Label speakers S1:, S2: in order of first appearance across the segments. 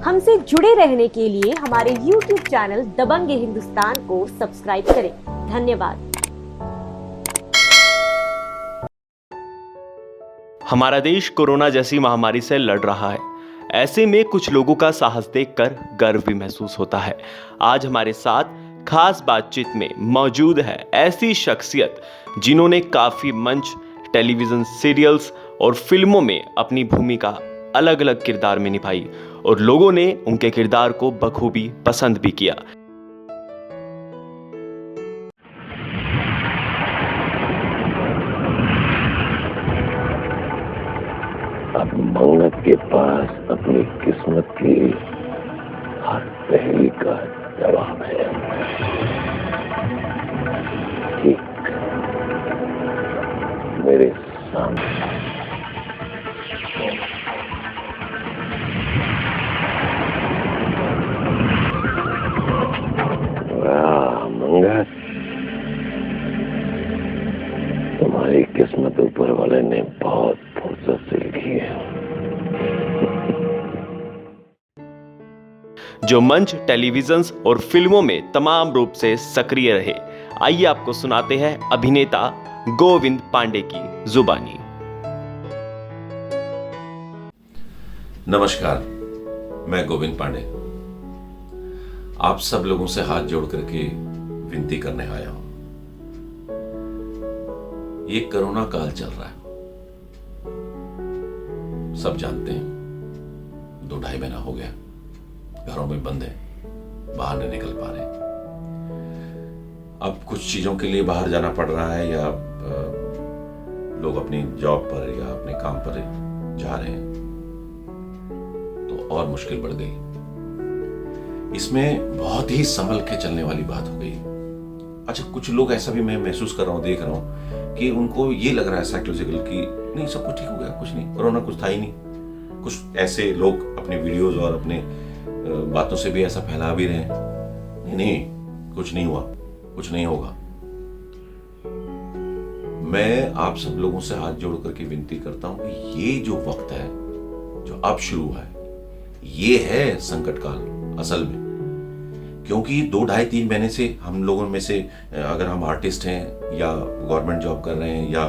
S1: हमसे जुड़े रहने के लिए हमारे YouTube चैनल दबंग हिंदुस्तान को सब्सक्राइब करें। धन्यवाद।
S2: हमारा देश कोरोना जैसी महामारी से लड़ रहा है। ऐसे में कुछ लोगों का साहस देखकर गर्व भी महसूस होता है। आज हमारे साथ खास बातचीत में मौजूद है ऐसी शख्सियत जिन्होंने काफी मंच, टेलीविजन सीरियल्स और फिल्मों में अपनी भूमिका अलग अलग किरदार में निभाई और लोगों ने उनके किरदार को बखूबी पसंद भी किया।
S3: अब मंगत के पास अपनी किस्मत की हर पहेली का जवाब है। ठीक मेरे सामने। वाह मंगत, तुम्हारी किस्मत ऊपर वाले ने बहुत फुर्सत से लिखी है।
S2: जो मंच, टेलीविजन और फिल्मों में तमाम रूप से सक्रिय रहे, आइए आपको सुनाते हैं अभिनेता गोविंद पांडे की जुबानी।
S4: नमस्कार, मैं गोविंद पांडे आप सब लोगों से हाथ जोड़ करके विनती करने आया हूं। ये कोरोना काल चल रहा है, सब जानते हैं। 2-2.5 महीना हो गया, घरों में बंद है, बाहर नहीं निकल पा रहे। अब कुछ चीजों के लिए बाहर जाना पड़ रहा है या लोग अपनी जॉब पर या अपने काम पर जा रहे हैं तो और मुश्किल बढ़ गई। इसमें बहुत ही संभल के चलने वाली बात हो गई। अच्छा, कुछ लोग ऐसा भी मैं महसूस कर रहा हूँ, देख रहा हूँ कि उनको ये लग रहा है साइकोलॉजिकल कि नहीं, सब कुछ ठीक हो गया, कुछ नहीं, कोरोना कुछ था ही नहीं। कुछ ऐसे लोग अपने वीडियोस और अपने बातों से भी ऐसा फैला भी रहे हैं, नहीं कुछ नहीं हुआ, कुछ नहीं होगा। मैं आप सब लोगों से हाथ जोड़ करके विनती करता हूं कि ये जो वक्त है, जो अब शुरू हुआ है, ये है संकट काल असल में। क्योंकि 2-2.5-3 महीने से हम लोगों में से, अगर हम आर्टिस्ट हैं या गवर्नमेंट जॉब कर रहे हैं या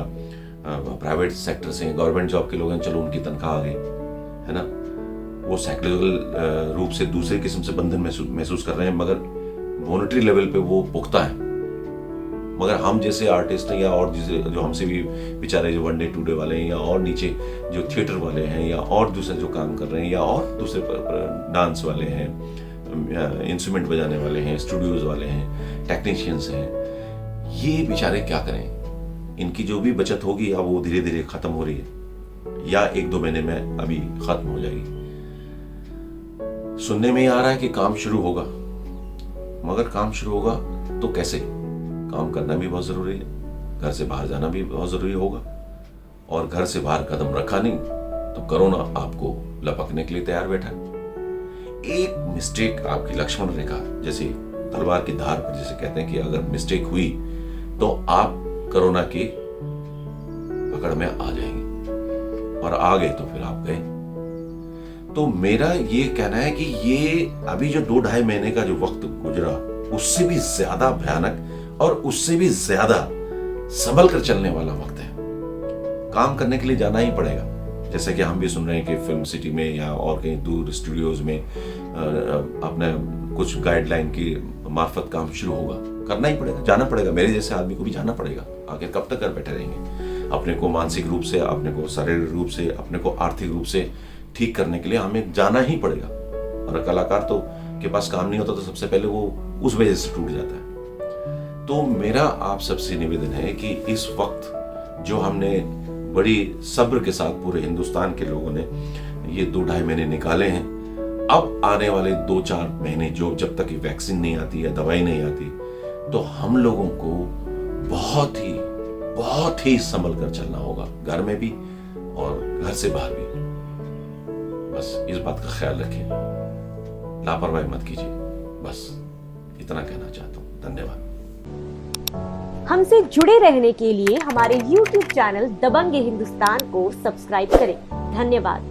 S4: प्राइवेट सेक्टर से गवर्नमेंट जॉब के लोग हैं, चलो उनकी तनख्वाह आ गई है ना, वो साइकोलॉजिकल रूप से दूसरे किस्म से बंधन महसूस कर रहे हैं, मगर मॉनेटरी लेवल पे वो पुख्ता है। मगर हम जैसे आर्टिस्ट हैं या और जो हमसे भी बेचारे जो 1 डे 2 डे वाले हैं या और नीचे जो थिएटर वाले हैं या और दूसरे जो काम कर रहे हैं या और दूसरे डांस वाले हैं, इंस्ट्रूमेंट बजाने वाले हैं, स्टूडियोज वाले हैं, टेक्नीशियंस हैं, ये बेचारे क्या करें? इनकी जो भी बचत होगी अब वो धीरे धीरे खत्म हो रही है या 1-2 महीने में अभी खत्म हो जाएगी। सुनने में ही आ रहा है कि काम शुरू होगा, मगर काम शुरू होगा तो कैसे? काम करना भी बहुत जरूरी है, घर से बाहर जाना भी बहुत जरूरी होगा, और घर से बाहर कदम रखा नहीं तो कोरोना आपको लपकने के लिए तैयार बैठा है। एक मिस्टेक आपकी लक्ष्मण रेखा, जैसे तलवार की धार पर जैसे कहते हैं कि अगर मिस्टेक हुई तो आप कोरोना की पकड़ में आ जाएंगे, और आ गए तो फिर आप गए। तो मेरा ये कहना है कि ये अभी जो 2-2.5 महीने का जो वक्त गुजरा, उससे भी ज्यादा भयानक और उससे भी ज्यादा संभल कर चलने वाला वक्त है। काम करने के लिए जाना ही पड़ेगा, जैसे कि हम भी सुन रहे हैं कि फिल्म सिटी में या और कहीं दूर स्टूडियोज में अपने कुछ गाइडलाइन की मार्फत काम शुरू होगा। करना ही पड़ेगा, जाना पड़ेगा। मेरे जैसे आदमी को भी जाना पड़ेगा। आखिर कब तक घर बैठे रहेंगे? अपने को मानसिक रूप से, अपने को शारीरिक रूप से, अपने को आर्थिक रूप से ठीक करने के लिए हमें जाना ही पड़ेगा। और कलाकार तो के पास काम नहीं होता तो सबसे पहले वो उस वजह से टूट जाता है। तो मेरा आप सबसे निवेदन है कि इस वक्त जो हमने बड़ी सब्र के साथ पूरे हिंदुस्तान के लोगों ने ये 2-2.5 महीने निकाले हैं, अब आने वाले 2-4 महीने जो जब तक वैक्सीन नहीं आती है, दवाई नहीं आती, तो हम लोगों को बहुत ही संभल कर चलना होगा, घर में भी और घर से बाहर भी। बस इस बात का ख्याल रखिए, लापरवाही मत कीजिए। बस इतना कहना चाहता हूँ। धन्यवाद।
S1: हमसे जुड़े रहने के लिए हमारे YouTube चैनल दबंग हिंदुस्तान को सब्सक्राइब करें। धन्यवाद।